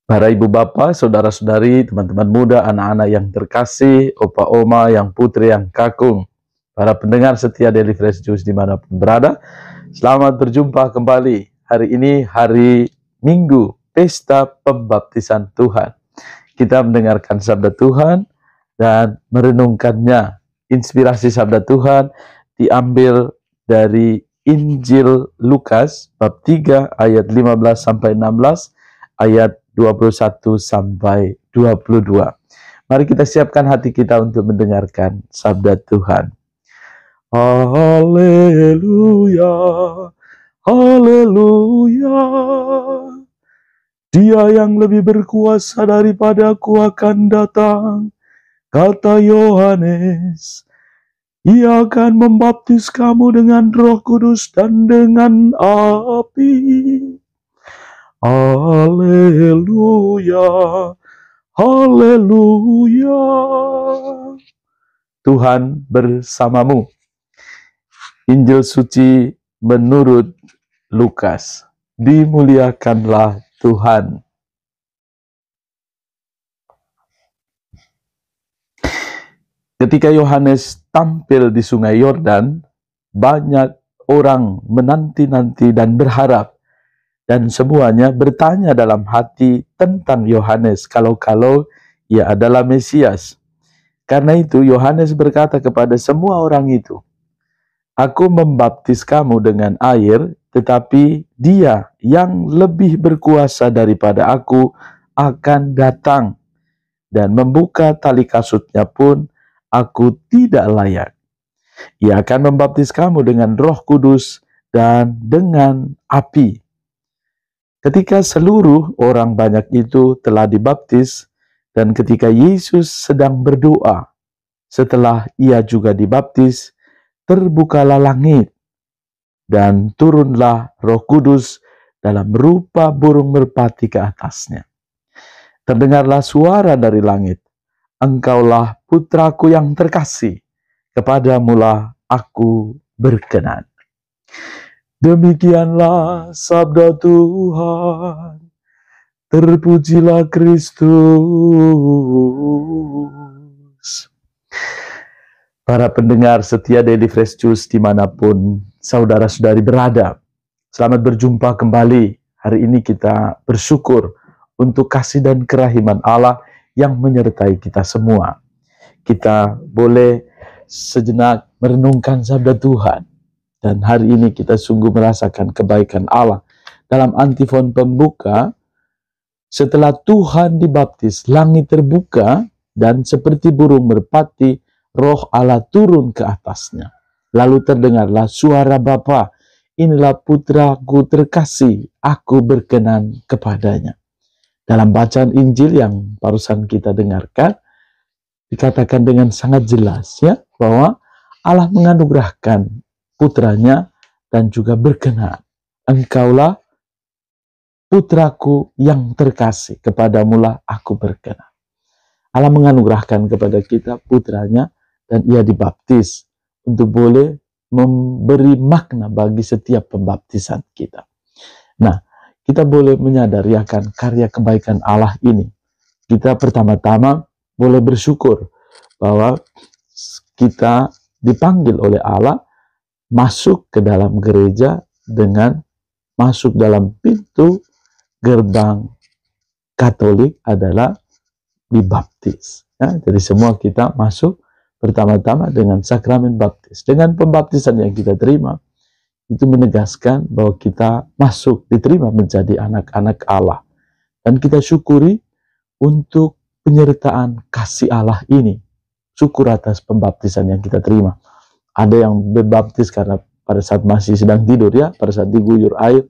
Para ibu bapak, saudara-saudari, teman-teman muda, anak-anak yang terkasih, opa oma, yang putri, yang kakung, para pendengar setia Daily Fresh Juice dimanapun berada, selamat berjumpa kembali. Hari ini hari Minggu, Pesta Pembaptisan Tuhan. Kita mendengarkan sabda Tuhan dan merenungkannya. Inspirasi sabda Tuhan diambil dari Injil Lukas bab 3 ayat 15 sampai 16, ayat 21 sampai 22. Mari kita siapkan hati kita untuk mendengarkan sabda Tuhan. Haleluya, haleluya. Dia yang lebih berkuasa daripadaku akan datang, kata Yohanes. Ia akan membaptis kamu dengan Roh Kudus dan dengan api. Haleluya, haleluya. Tuhan bersamamu. Injil suci menurut Lukas. Dimuliakanlah Tuhan. Ketika Yohanes tampil di Sungai Yordan, banyak orang menanti-nanti dan berharap, dan semuanya bertanya dalam hati tentang Yohanes, kalau-kalau ia adalah Mesias. Karena itu Yohanes berkata kepada semua orang itu, "Aku membaptis kamu dengan air, tetapi Dia yang lebih berkuasa daripada aku akan datang, dan membuka tali kasutnya pun aku tidak layak. Ia akan membaptis kamu dengan Roh Kudus dan dengan api." Ketika seluruh orang banyak itu telah dibaptis, dan ketika Yesus sedang berdoa, setelah ia juga dibaptis, terbukalah langit, dan turunlah Roh Kudus dalam rupa burung merpati ke atasnya. Terdengarlah suara dari langit, "Engkaulah putraku yang terkasih, kepadamulah aku berkenan." Demikianlah sabda Tuhan. Terpujilah Kristus. Para pendengar setia Daily Fresh Juice dimanapun saudara-saudari berada, selamat berjumpa kembali. Hari ini kita bersyukur untuk kasih dan kerahiman Allah yang menyertai kita semua. Kita boleh sejenak merenungkan sabda Tuhan. Dan hari ini kita sungguh merasakan kebaikan Allah. Dalam antifon pembuka, setelah Tuhan dibaptis, langit terbuka, dan seperti burung merpati, Roh Allah turun ke atasnya. Lalu terdengarlah suara Bapa, "Inilah putraku terkasih, aku berkenan kepadanya." Dalam bacaan Injil yang barusan kita dengarkan, dikatakan dengan sangat jelas ya, bahwa Allah menganugerahkan putranya dan juga berkenan. "Engkaulah putraku yang terkasih, kepadamulah aku berkenan." Allah menganugerahkan kepada kita putranya, dan ia dibaptis untuk boleh memberi makna bagi setiap pembaptisan kita. Nah, kita boleh menyadari akan karya kebaikan Allah ini. Kita pertama-tama boleh bersyukur bahwa kita dipanggil oleh Allah masuk ke dalam gereja dengan masuk dalam pintu gerbang Katolik adalah dibaptis. Ya, jadi semua kita masuk pertama-tama dengan sakramen baptis. Dengan pembaptisan yang kita terima, itu menegaskan bahwa kita masuk, diterima menjadi anak-anak Allah. Dan kita syukuri untuk penyertaan kasih Allah ini. Syukur atas pembaptisan yang kita terima. Ada yang berbaptis karena pada saat masih sedang tidur ya, pada saat diguyur air,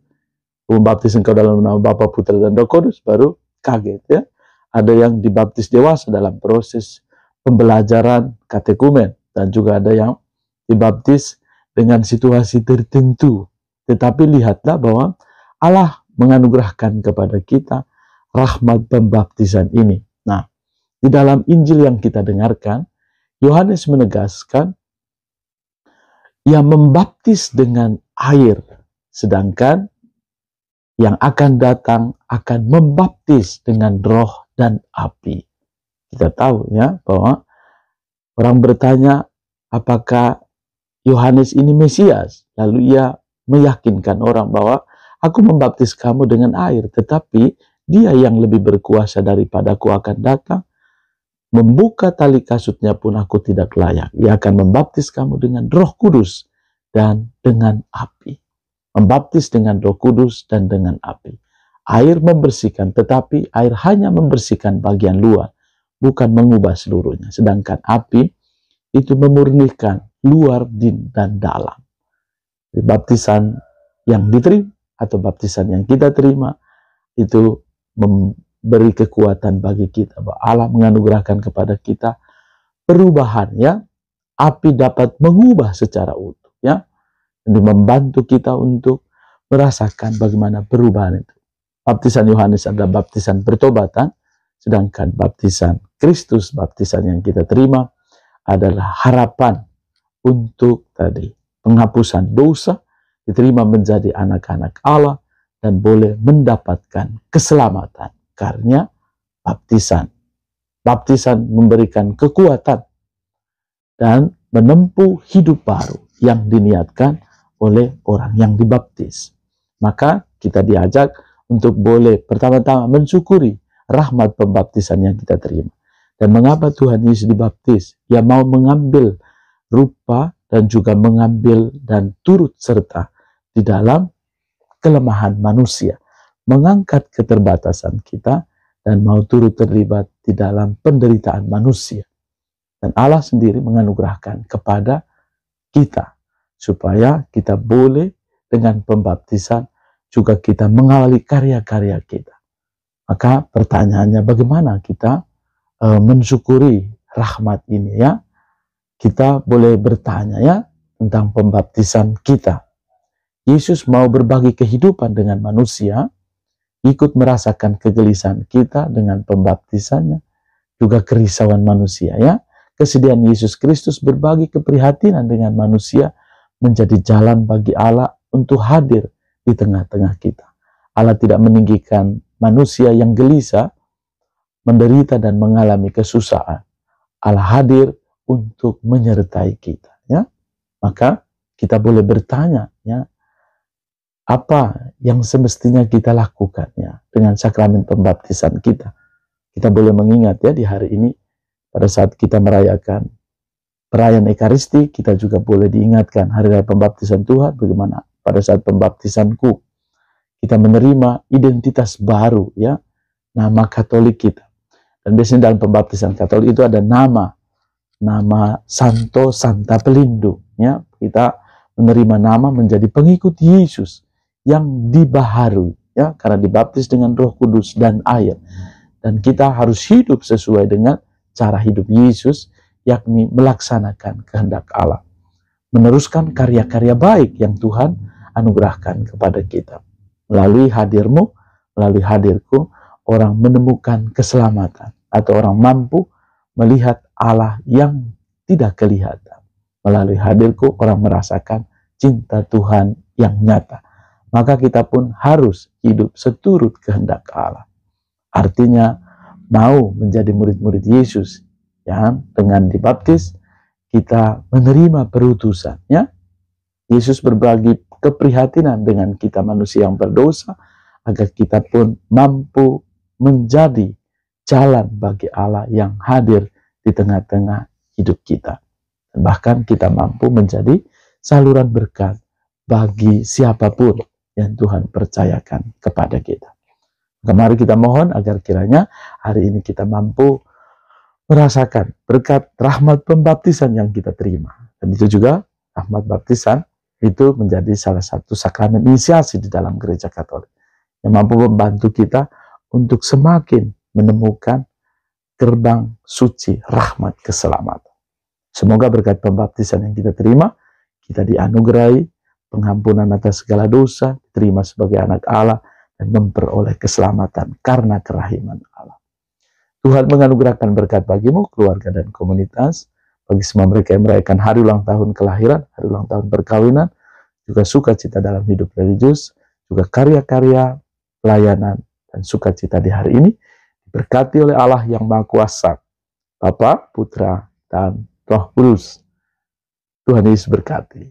membaptis engkau dalam nama Bapa, Putra, dan Roh Kudus, baru kaget ya. Ada yang dibaptis dewasa dalam proses pembelajaran katekumen, dan juga ada yang dibaptis dengan situasi tertentu. Tetapi lihatlah bahwa Allah menganugerahkan kepada kita rahmat pembaptisan ini. Nah, di dalam Injil yang kita dengarkan, Yohanes menegaskan ia membaptis dengan air, sedangkan yang akan datang akan membaptis dengan roh dan api. Kita tahu ya bahwa orang bertanya apakah Yohanes ini Mesias. Lalu ia meyakinkan orang bahwa aku membaptis kamu dengan air, tetapi dia yang lebih berkuasa daripadaku akan datang. Membuka tali kasutnya pun aku tidak layak. Ia akan membaptis kamu dengan Roh Kudus dan dengan api. Membaptis dengan Roh Kudus dan dengan api. Air membersihkan, tetapi air hanya membersihkan bagian luar, bukan mengubah seluruhnya. Sedangkan api itu memurnikan luar dan dalam. Baptisan yang diterima atau baptisan yang kita terima itu memberi kekuatan bagi kita, bahwa Allah menganugerahkan kepada kita perubahan, ya. Api dapat mengubah secara utuh, ya, dan membantu kita untuk merasakan bagaimana perubahan itu. Baptisan Yohanes adalah baptisan pertobatan, sedangkan baptisan Kristus, baptisan yang kita terima adalah harapan untuk penghapusan dosa, diterima menjadi anak-anak Allah, dan boleh mendapatkan keselamatan karena baptisan. Baptisan memberikan kekuatan dan menempuh hidup baru yang diniatkan oleh orang yang dibaptis. Maka kita diajak untuk boleh pertama-tama mensyukuri rahmat pembaptisan yang kita terima. Dan mengapa Tuhan Yesus dibaptis? Ia mau mengambil rupa dan juga mengambil dan turut serta di dalam kelemahan manusia, mengangkat keterbatasan kita, dan mau turut terlibat di dalam penderitaan manusia. Dan Allah sendiri menganugerahkan kepada kita, supaya kita boleh dengan pembaptisan juga kita mengawali karya-karya kita. Maka pertanyaannya, bagaimana kita mensyukuri rahmat ini, ya? Kita boleh bertanya, ya, tentang pembaptisan kita. Yesus mau berbagi kehidupan dengan manusia, ikut merasakan kegelisahan kita dengan pembaptisannya, juga kerisauan manusia, ya. Kesediaan Yesus Kristus berbagi keprihatinan dengan manusia menjadi jalan bagi Allah untuk hadir di tengah-tengah kita. Allah tidak meninggikan manusia yang gelisah, menderita dan mengalami kesusahan. Allah hadir untuk menyertai kita, ya. Maka kita boleh bertanya, ya, apa yang semestinya kita lakukan, ya, dengan sakramen pembaptisan kita. Kita boleh mengingat, ya, di hari ini pada saat kita merayakan perayaan Ekaristi, kita juga boleh diingatkan hari raya pembaptisan Tuhan, bagaimana pada saat pembaptisanku kita menerima identitas baru, ya, nama Katolik kita. Dan biasanya dalam pembaptisan Katolik itu ada nama Santo, Santa Pelindung, ya. Kita menerima nama menjadi pengikut Yesus yang dibaharui, ya, karena dibaptis dengan Roh Kudus dan air. Dan kita harus hidup sesuai dengan cara hidup Yesus, yakni melaksanakan kehendak Allah, meneruskan karya-karya baik yang Tuhan anugerahkan kepada kita. Melalui hadirmu, melalui hadirku, orang menemukan keselamatan, atau orang mampu melihat Allah yang tidak kelihatan. Melalui hadirku, orang merasakan cinta Tuhan yang nyata. Maka kita pun harus hidup seturut kehendak Allah. Artinya, mau menjadi murid-murid Yesus, ya, dengan dibaptis, kita menerima perutusan, ya. Yesus berbagi keprihatinan dengan kita manusia yang berdosa, agar kita pun mampu menjadi jalan bagi Allah yang hadir di tengah-tengah hidup kita. Dan bahkan kita mampu menjadi saluran berkat bagi siapapun yang Tuhan percayakan kepada kita. Mari kita mohon agar kiranya hari ini kita mampu merasakan berkat rahmat pembaptisan yang kita terima. Dan itu juga rahmat baptisan itu menjadi salah satu sakramen inisiasi di dalam gereja Katolik, yang mampu membantu kita untuk semakin menemukan gerbang suci rahmat keselamatan. Semoga berkat pembaptisan yang kita terima, kita dianugerahi pengampunan atas segala dosa, diterima sebagai anak Allah, dan memperoleh keselamatan karena kerahiman Allah. Tuhan menganugerahkan berkat bagimu, keluarga dan komunitas, bagi semua mereka yang merayakan hari ulang tahun kelahiran, hari ulang tahun perkawinan, juga sukacita dalam hidup religius, juga karya-karya pelayanan dan sukacita di hari ini. Diberkati oleh Allah yang Maha Kuasa, Bapa, Putra, dan Roh Kudus. Tuhan Yesus berkati.